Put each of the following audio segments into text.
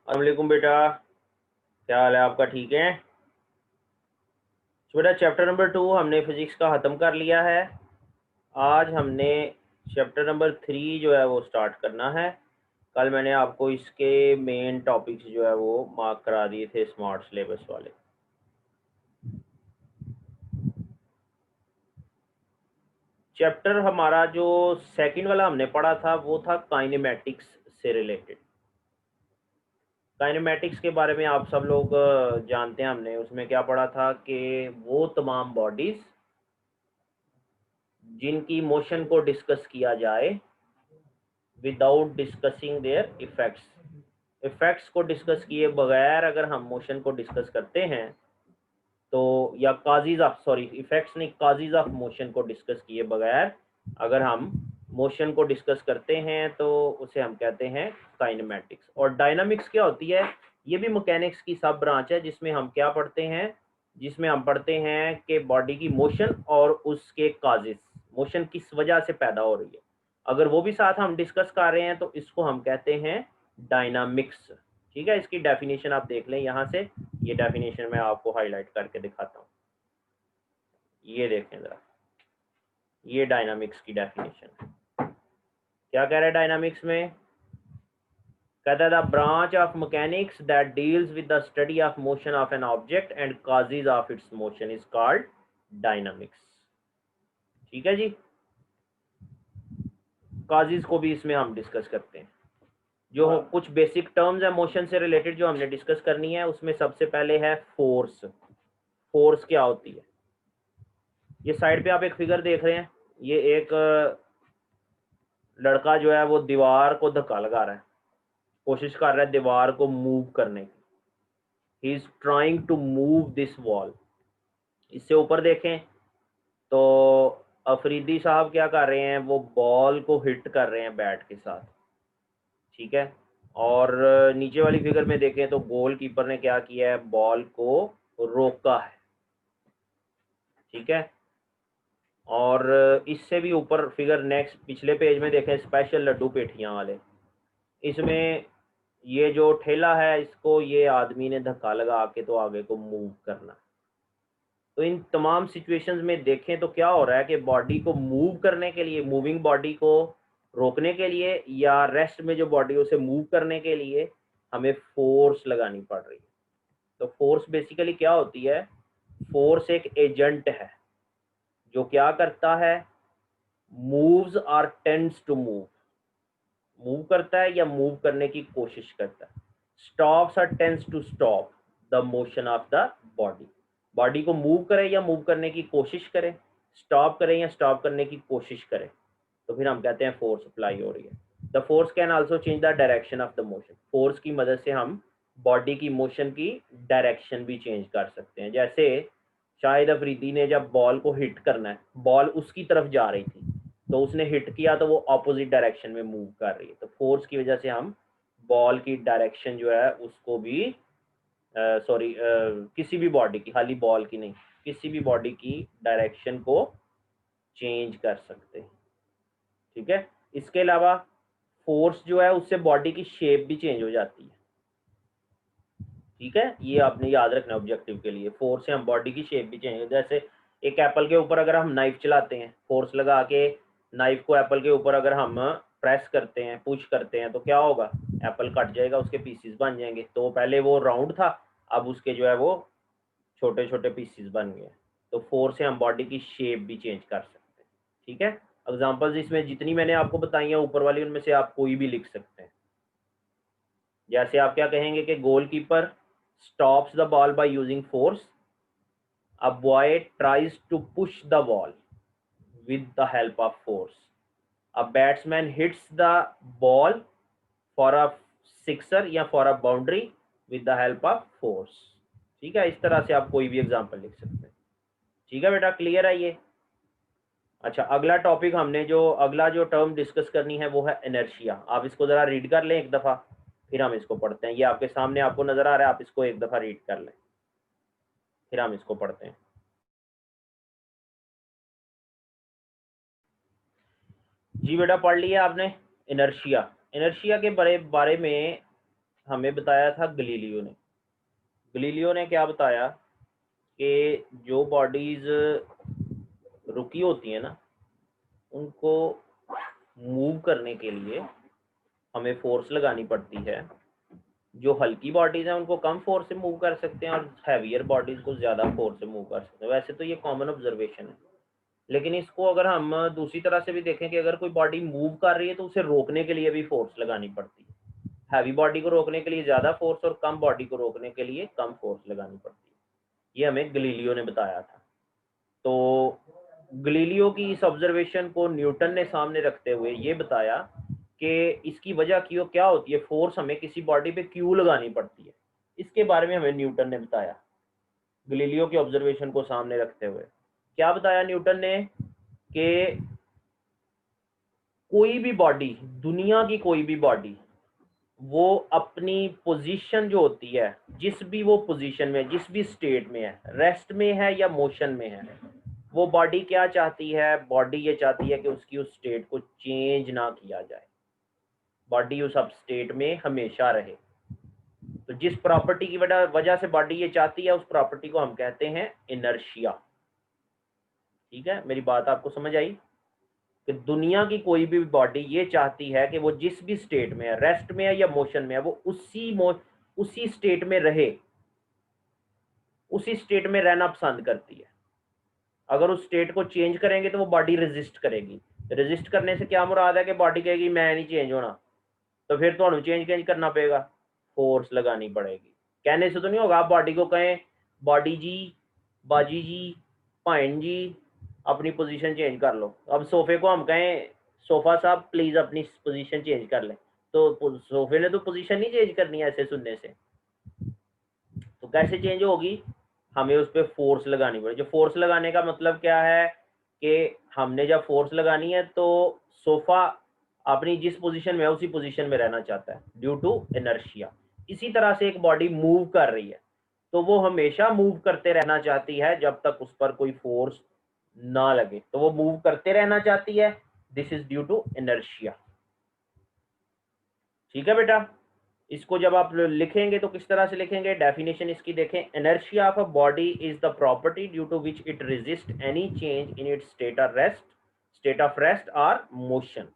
अस्सलामुअलैकुम बेटा, क्या हाल है आपका? ठीक है। तो बेटा चैप्टर नंबर 2 हमने फिजिक्स का ख़त्म कर लिया है। आज हमने चैप्टर नंबर 3 जो है वो स्टार्ट करना है। कल मैंने आपको इसके मेन टॉपिक्स जो है वो मार्क करा दिए थे स्मार्ट सिलेबस वाले। चैप्टर हमारा जो सेकंड वाला हमने पढ़ा था वो था काइनेमैटिक्स से रिलेटेड। काइनेमैटिक्स के बारे में आप सब लोग जानते हैं। हमने उसमें क्या पढ़ा था कि वो तमाम बॉडीज़ जिनकी मोशन को डिस्कस किया जाए without discussing there effects. Effects को डिस्कस किए बगैर अगर हम मोशन को डिस्कस करते हैं तो, या काजीज ऑफ, सॉरी इफेक्ट्स नहीं, काजीज ऑफ मोशन को डिस्कस किए बगैर अगर हम मोशन को डिस्कस करते हैं तो उसे हम कहते हैं काइनेमैटिक्स। और डायनामिक्स क्या होती है? ये भी मैकेनिक्स की सब ब्रांच है जिसमें हम क्या पढ़ते हैं, जिसमें हम पढ़ते हैं कि बॉडी की मोशन और उसके काजेस, मोशन किस वजह से पैदा हो रही है, अगर वो भी साथ हम डिस्कस कर रहे हैं तो इसको हम कहते हैं डायनामिक्स। ठीक है, इसकी डेफिनेशन आप देख लें यहाँ से। ये डेफिनेशन मैं आपको हाईलाइट करके दिखाता हूँ। ये देखें ज़रा, ये डायनामिक्स की डेफिनेशन है। क्या कह रहा है डायनामिक्स में? कहता है the branch of mechanics that deals with the study of motion of an object and causes of its motion is called dynamics. ठीक है जी, कॉजेज को भी इसमें हम डिस्कस करते हैं। जो कुछ बेसिक टर्म्स है मोशन से रिलेटेड जो हमने डिस्कस करनी है, उसमें सबसे पहले है फोर्स। फोर्स क्या होती है? ये साइड पे आप एक फिगर देख रहे हैं, ये एक लड़का जो है वो दीवार को धक्का लगा रहा है, कोशिश कर रहा है दीवार को मूव करने की। He is trying to move this wall. इससे ऊपर देखें तो अफरीदी साहब क्या कर रहे हैं, वो बॉल को हिट कर रहे हैं बैट के साथ। ठीक है। और नीचे वाली फिगर में देखें तो गोलकीपर ने क्या किया है, बॉल को रोका है। ठीक है। और इससे भी ऊपर फिगर नेक्स्ट पिछले पेज में देखें, स्पेशल लड्डू पेठियां वाले। इसमें ये जो ठेला है इसको ये आदमी ने धक्का लगा के तो आगे को मूव करना। तो इन तमाम सिचुएशंस में देखें तो क्या हो रहा है कि बॉडी को मूव करने के लिए, मूविंग बॉडी को रोकने के लिए या रेस्ट में जो बॉडी उसे मूव करने के लिए हमें फोर्स लगानी पड़ रही है। तो फोर्स बेसिकली क्या होती है? फोर्स एक एजेंट है जो क्या करता है, मूव्स और टेंड्स टू मूव, मूव करता है या मूव करने की कोशिश करता है। स्टॉप्स और tends to stop the motion of the body. Body को मूव करे या मूव करने की कोशिश करे, स्टॉप करें या स्टॉप करने की कोशिश करें, तो फिर हम कहते हैं फोर्स अप्लाई हो रही है। The force can also change the direction of the motion. Force की मदद से हम बॉडी की मोशन की डायरेक्शन भी चेंज कर सकते हैं। जैसे शाहिद अफरीदी ने जब बॉल को हिट करना है, बॉल उसकी तरफ जा रही थी तो उसने हिट किया तो वो ऑपोजिट डायरेक्शन में मूव कर रही है। तो फोर्स की वजह से हम बॉल की डायरेक्शन जो है उसको भी, सॉरी, किसी भी बॉडी की, खाली बॉल की नहीं, किसी भी बॉडी की डायरेक्शन को चेंज कर सकते हैं। ठीक है। इसके अलावा फोर्स जो है उससे बॉडी की शेप भी चेंज हो जाती है। ठीक है, ये आपने याद रखना ऑब्जेक्टिव के लिए। फोर्स से हम बॉडी की शेप भी चेंज, जैसे एक एप्पल के ऊपर अगर हम नाइफ चलाते हैं, फोर्स लगा के नाइफ को एप्पल के ऊपर अगर हम प्रेस करते हैं, पुश करते हैं, तो क्या होगा, एप्पल कट जाएगा, उसके पीसीस बन जाएंगे। तो पहले वो राउंड था, अब उसके जो है वो छोटे छोटे पीसीस बन गए। तो फोर्स से हम बॉडी की शेप भी चेंज कर सकते हैं। ठीक है। एग्जांपल्स इसमें जितनी मैंने आपको बताई है ऊपर वाली, उनमें से आप कोई भी लिख सकते हैं। जैसे आप क्या कहेंगे कि goalkeeper stops the ball by using force. A boy tries to push the ball with the help of force. A batsman hits the ball for a sixer या for a boundary with the help of force. ठीक है, इस तरह से आप कोई भी example लिख सकते हैं। ठीक है बेटा, क्लियर है ये? अच्छा, अगला टॉपिक हमने जो अगला जो टर्म डिस्कस करनी है वो है इनर्शिया। आप इसको ज़रा रीड कर लें एक दफ़ा, फिर हम इसको पढ़ते हैं। ये आपके सामने आपको नज़र आ रहा है, आप इसको एक दफ़ा रीड कर लें, फिर हम इसको पढ़ते हैं। जी बेटा, पढ़ लिया आपने इनर्शिया। इनर्शिया के बारे में हमें बताया था गलीलियो ने। गलीलियो ने क्या बताया कि जो बॉडीज रुकी होती है ना, उनको मूव करने के लिए हमें फोर्स लगानी पड़ती है। जो हल्की बॉडीज हैं उनको कम फोर्स से मूव कर सकते हैं और हैवियर बॉडीज को ज़्यादा फोर्स से मूव कर सकते हैं। वैसे तो ये कॉमन ऑब्जर्वेशन है, लेकिन इसको अगर हम दूसरी तरह से भी देखें कि अगर कोई बॉडी मूव कर रही है तो उसे रोकने के लिए भी फोर्स लगानी पड़ती है। हैवी बॉडी को रोकने के लिए ज़्यादा फोर्स और कम बॉडी को रोकने के लिए कम फोर्स लगानी पड़ती है। ये हमें गलीलियो ने बताया था। तो गलीलियो की इस ऑब्जर्वेशन को न्यूटन ने सामने रखते हुए ये बताया कि इसकी वजह क्यों क्या होती है, फोर्स हमें किसी बॉडी पे क्यों लगानी पड़ती है, इसके बारे में हमें न्यूटन ने बताया। गलीलियो के ऑब्जर्वेशन को सामने रखते हुए क्या बताया न्यूटन ने कि कोई भी बॉडी, दुनिया की कोई भी बॉडी, वो अपनी पोजीशन जो होती है, जिस भी वो पोजीशन में, जिस भी स्टेट में है, रेस्ट में है या मोशन में है, वो बॉडी क्या चाहती है, बॉडी ये चाहती है कि उसकी उस स्टेट को चेंज ना किया जाए, बॉडी उस अब स्टेट में हमेशा रहे। तो जिस प्रॉपर्टी की वजह से बॉडी ये चाहती है, उस प्रॉपर्टी को हम कहते हैं इनर्शिया। ठीक है, मेरी बात आपको समझ आई कि दुनिया की कोई भी बॉडी ये चाहती है कि वो जिस भी स्टेट में है, रेस्ट में है या मोशन में है, वो उसी स्टेट में रहे, उसी स्टेट में रहना पसंद करती है। अगर उस स्टेट को चेंज करेंगे तो वो बॉडी रेजिस्ट करेगी। रेजिस्ट करने से क्या मुराद है कि बॉडी कहेगी मैं नहीं चेंज होना, तो फिर तो चेंज करना पड़ेगा, फोर्स लगानी पड़ेगी। कहने से तो नहीं होगा, आप बॉडी को कहें बॉडी जी, बाजी जी, भाइन जी अपनी पोजीशन चेंज कर लो। अब सोफे को हम कहें सोफा साहब प्लीज अपनी पोजीशन चेंज कर ले, तो सोफे ने तो पोजीशन नहीं चेंज करनी है ऐसे सुनने से। तो कैसे चेंज होगी, हमें उस पर फोर्स लगानी पड़ेगी। जो फोर्स लगाने का मतलब क्या है कि हमने जब फोर्स लगानी है तो सोफा अपनी जिस पोजीशन में है उसी पोजीशन में रहना चाहता है ड्यू टू इनर्शिया। इसी तरह से एक बॉडी मूव कर रही है तो वो हमेशा मूव करते रहना चाहती है जब तक उस पर कोई फोर्स ना लगे, तो वो मूव करते रहना चाहती है। This is due to inertia. ठीक है बेटा, इसको जब आप लिखेंगे तो किस तरह से लिखेंगे, डेफिनेशन इसकी देखें। Inertia of a body is the property due to which it resist any change in its state of rest और मोशन।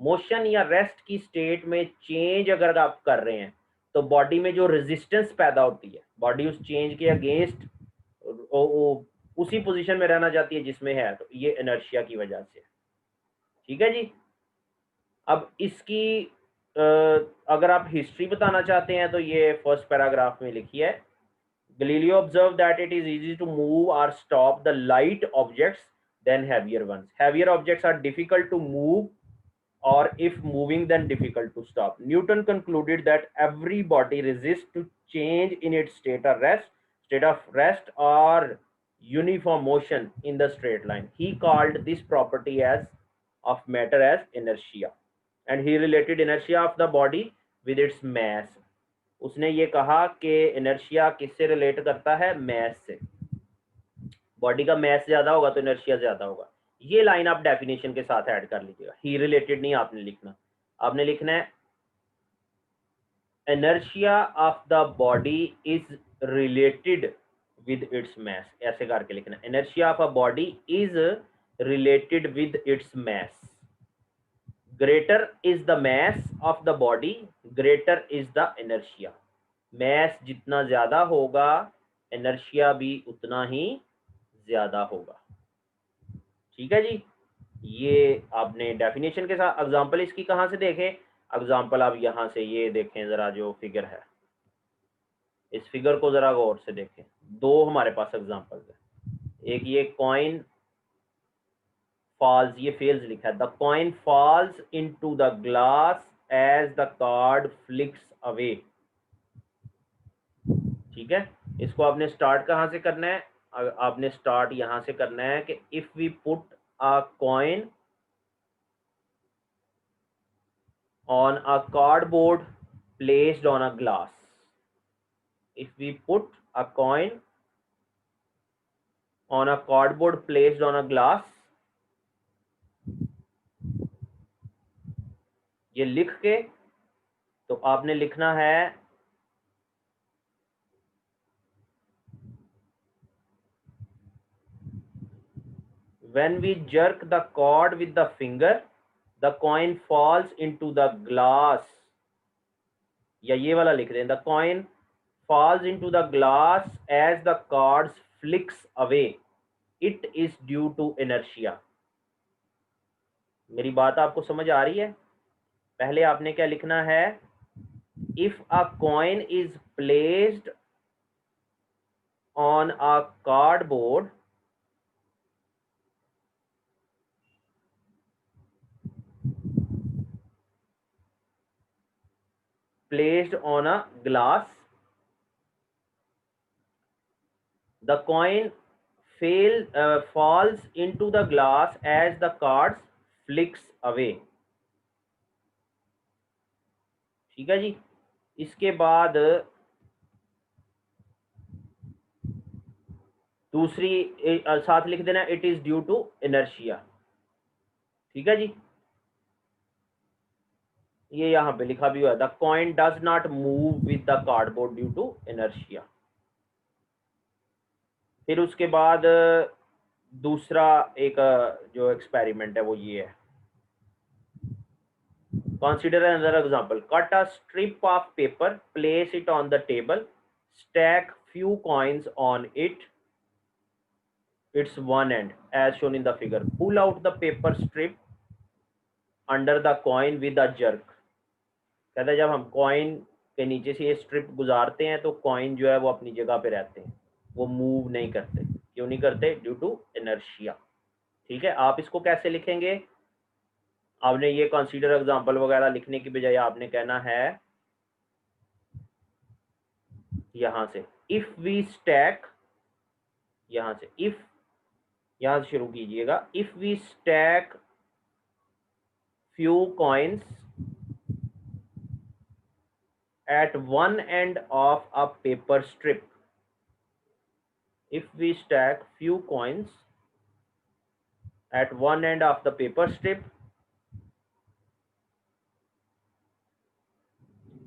मोशन या रेस्ट की स्टेट में चेंज अगर आप कर रहे हैं तो बॉडी में जो रेजिस्टेंस पैदा होती है, बॉडी उस चेंज के अगेंस्ट उसी पोजीशन में रहना चाहती है जिसमें है, तो ये इनर्शिया की वजह से। ठीक है जी। अब इसकी अगर आप हिस्ट्री बताना चाहते हैं तो ये फर्स्ट पैराग्राफ में लिखी है। Galileo observed that it is easy to move or stop the light objects than heavier ones. Heavier objects are difficult to move, or if moving then difficult to stop. Newton concluded that every body resists to change in its state of rest or uniform motion in the straight line. He called this property as of matter as inertia, and he related inertia of the body with its mass. उसने ये कहा कि inertia किससे relate करता है, mess से। Body का mess ज्यादा होगा तो इनर्शिया ज्यादा होगा। ये लाइन आप डेफिनेशन के साथ ऐड कर लीजिएगा, ही रिलेटेड नहीं आपने लिखना, आपने लिखना है inertia of the body is related with its mass, ऐसे करके लिखना, inertia of a body is related with its mass. Greater is the mass of the body, greater is the inertia. Mass जितना ज्यादा होगा इनर्शिया भी उतना ही ज्यादा होगा। ठीक है जी। ये आपने डेफिनेशन के साथ एग्जांपल इसकी कहां से देखें, एग्जांपल आप यहां से ये देखें जरा, जो फिगर है इस फिगर को जरा गौर से देखें। दो हमारे पास एग्जांपल्स है, एक ये कॉइन फॉल्स, ये फेल्स लिखा है, the coin falls into the glass as the card flicks away. ठीक है, इसको आपने स्टार्ट कहाँ से करना है, आपने स्टार्ट यहां से करना है कि if we put a coin on a cardboard placed on a glass, if we put a coin on a cardboard placed on a glass, ये लिख के तो आपने लिखना है when we jerk the cord with the finger the coin falls into the glass, या ये वाला लिख दें, the coin falls into the glass as the cord flicks away, it is due to inertia। मेरी बात आपको समझ आ रही है? पहले आपने क्या लिखना है, if a coin is placed on a cardboard placed on a glass, the coin falls into the glass as the card flicks away। ठीक है जी। इसके बाद दूसरी साथ लिख देना, it is due to inertia. ठीक है जी। ये यहां पे लिखा भी हुआ है, the coin does not move with the cardboard due to inertia. फिर उसके बाद दूसरा एक जो एक्सपेरिमेंट है वो ये है, consider another example, cut a strip of paper, place it on the table, stack few coins on it, its one end as shown in the figure, pull out the paper strip under the coin with a jerk। कहता है जब हम coin के नीचे से ये strip गुजारते हैं तो कॉइन जो है वो अपनी जगह पे रहते हैं, वो मूव नहीं करते। क्यों नहीं करते? Due to inertia. ठीक है। आप इसको कैसे लिखेंगे? आपने ये कंसीडर एग्जांपल वगैरह लिखने की बजाय आपने कहना है यहां से, इफ वी स्टैक, यहां से इफ, यहां से शुरू कीजिएगा, if we stack few coins at one end of a paper strip, if we stack few coins at one end of the paper strip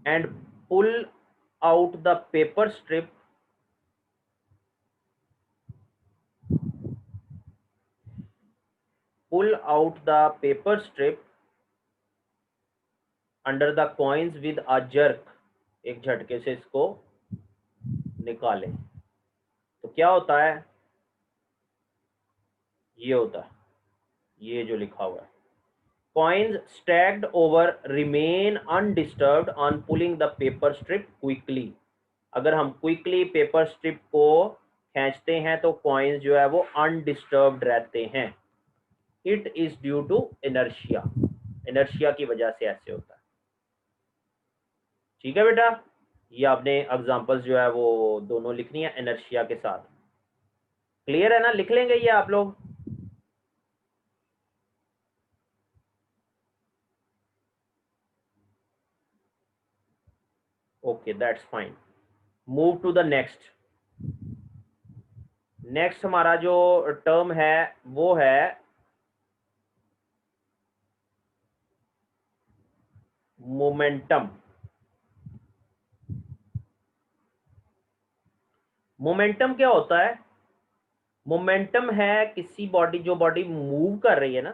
and pull out the paper strip under the coins with a jerk, एक झटके से इसको निकालें, तो क्या होता है? ये होता है, ये जो लिखा हुआ है, coins stacked over remain undisturbed on pulling the paper strip quickly। अगर हम क्विकली पेपर स्ट्रिप को खींचते हैं तो कॉइन्स जो है वो अनडिस्टर्ब्ड रहते हैं। It is due to inertia, inertia की वजह से ऐसे होता है। ठीक है बेटा, ये आपने एग्जांपल्स जो है वो दोनों लिखनी है इनर्शिया के साथ। क्लियर है ना? लिख लेंगे ये आप लोग। Okay, that's fine. Move to the next. Next हमारा जो टर्म है वो है मोमेंटम। मोमेंटम क्या होता है? मोमेंटम है किसी बॉडी, जो बॉडी मूव कर रही है ना,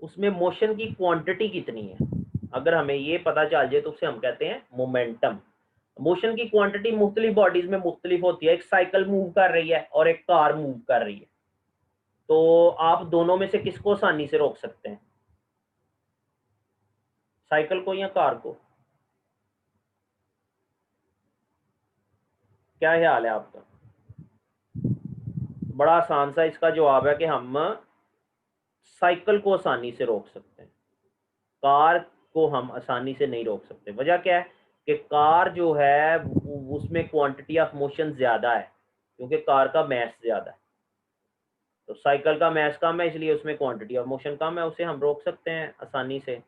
उसमें मोशन की क्वांटिटी कितनी है। अगर हमें ये पता चल जाए तो उसे हम कहते हैं मोमेंटम। मोशन की क्वांटिटी मुख्तलिफ बॉडीज में मुख्तलिफ होती है। एक साइकिल मूव कर रही है और एक कार मूव कर रही है, तो आप दोनों में से किसको आसानी से रोक सकते हैं? साइकिल को या कार को? क्या ख्याल है आपका? बड़ा आसान सा इसका जवाब है कि हम साइकिल को आसानी से रोक सकते हैं, कार को हम आसानी से नहीं रोक सकते। वजह क्या है कि कार जो है उसमें क्वांटिटी ऑफ मोशन ज़्यादा है, क्योंकि कार का मैस ज़्यादा है। तो साइकिल का मैस कम है, इसलिए उसमें क्वांटिटी ऑफ मोशन कम है, उसे हम रोक सकते हैं आसानी से।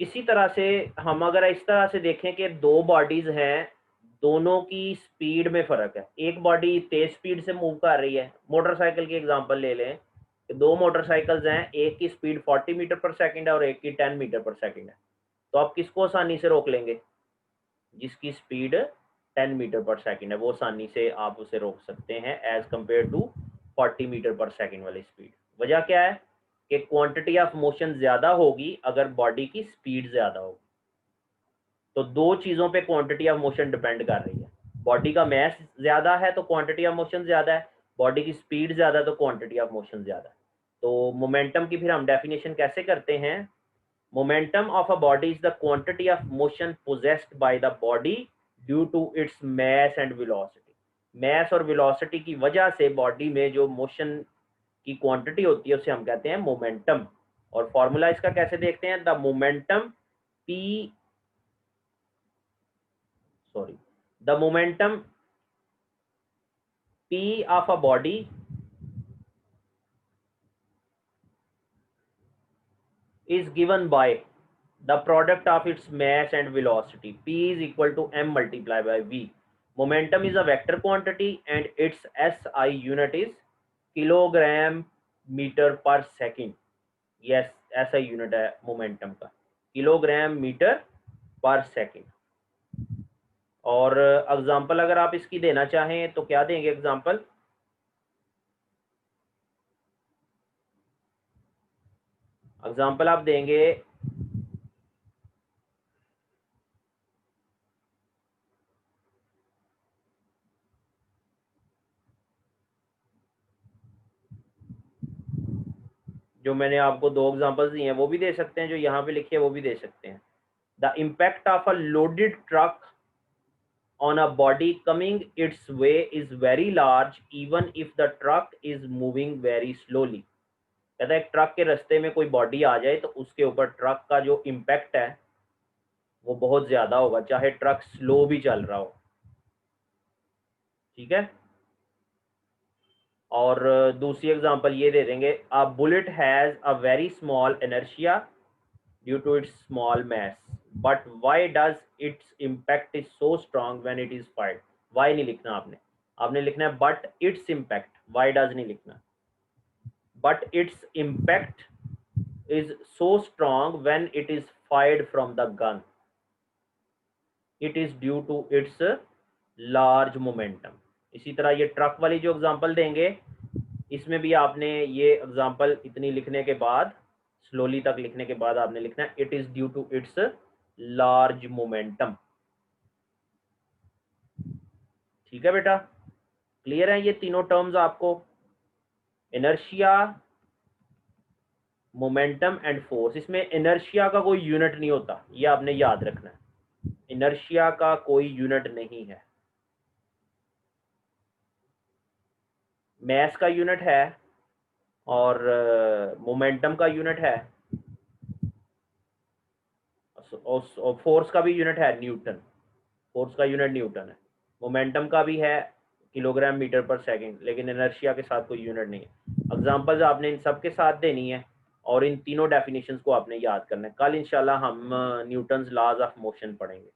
इसी तरह से हम अगर इस तरह से देखें कि दो बॉडीज़ हैं, दोनों की स्पीड में फ़र्क है। एक बॉडी तेज़ स्पीड से मूव कर रही है, मोटरसाइकिल की एग्जांपल ले लें कि दो मोटरसाइकिल्स हैं, एक की स्पीड 40 मीटर पर सेकंड है और एक की 10 मीटर पर सेकंड है। तो आप किसको आसानी से रोक लेंगे? जिसकी स्पीड 10 मीटर पर सेकंड है, वो आसानी से आप उसे रोक सकते हैं एज कंपेयर टू 40 मीटर पर सेकंड वाली स्पीड। वजह क्या है कि क्वांटिटी ऑफ मोशन ज़्यादा होगी अगर बॉडी की स्पीड ज़्यादा होगी। तो दो चीज़ों पे क्वांटिटी ऑफ मोशन डिपेंड कर रही है। बॉडी का मास ज़्यादा है तो क्वांटिटी ऑफ मोशन ज़्यादा है, बॉडी की स्पीड ज़्यादा है तो क्वांटिटी ऑफ मोशन ज़्यादा है। तो मोमेंटम की फिर हम डेफिनेशन कैसे करते हैं? Momentum of a body is the quantity of motion possessed by the body due to its mass and velocity. Mass और वेलोसिटी की वजह से बॉडी में जो मोशन की क्वांटिटी होती है उसे हम कहते हैं मोमेंटम। और फॉर्मूला इसका कैसे देखते हैं? The momentum P the momentum p of a body is given by the product of its mass and velocity. P is equal to m multiplied by v. Momentum is a vector quantity and its SI unit is kilogram meter per second. Yes, SI unit है momentum का, kilogram metre पर second. और example अगर आप इसकी देना चाहें तो क्या देंगे एग्जांपल? एग्जांपल आप देंगे जो मैंने आपको दो एग्जांपल्स दिए हैं वो भी दे सकते हैं, जो यहाँ पे लिखे हैं वो भी दे सकते हैं। The impact of a loaded truck on a body coming its way is very large even if the truck is moving very slowly। कहता है एक ट्रक के रास्ते में कोई बॉडी आ जाए तो उसके ऊपर ट्रक का जो इम्पैक्ट है वो बहुत ज्यादा होगा, चाहे ट्रक स्लो भी चल रहा हो। ठीक है। और दूसरी एग्जांपल ये दे देंगे, a bullet has a very small inertia due to its small mass, but why does its impact is so strong when it is fired। why नहीं लिखना आपने, आपने लिखना है but its impact, why does नहीं लिखना। but its impact is so strong when it is fired from the gun, it is due to its large momentum। इसी तरह ये ट्रक वाली जो एग्जांपल देंगे इसमें भी आपने ये एग्जांपल इतनी लिखने के बाद, स्लोली तक लिखने के बाद आपने लिखना है it is due to its large momentum. ठीक है बेटा, क्लियर है ये तीनों टर्म्स आपको? Inertia, momentum and force. इसमें इनर्शिया का कोई यूनिट नहीं होता, ये आपने याद रखना है, इनर्शिया का कोई यूनिट नहीं है। मास का यूनिट है और मोमेंटम का यूनिट है और फोर्स का भी यूनिट है न्यूटन, फोर्स का यूनिट न्यूटन है। मोमेंटम का भी है किलोग्राम मीटर पर सेकंड, लेकिन इनर्शिया के साथ कोई यूनिट नहीं है। एग्जांपल्स आपने इन सब के साथ देनी है और इन तीनों डेफिनेशंस को आपने याद करना है। कल इंशाल्लाह हम न्यूटन्स लॉज ऑफ मोशन पढ़ेंगे।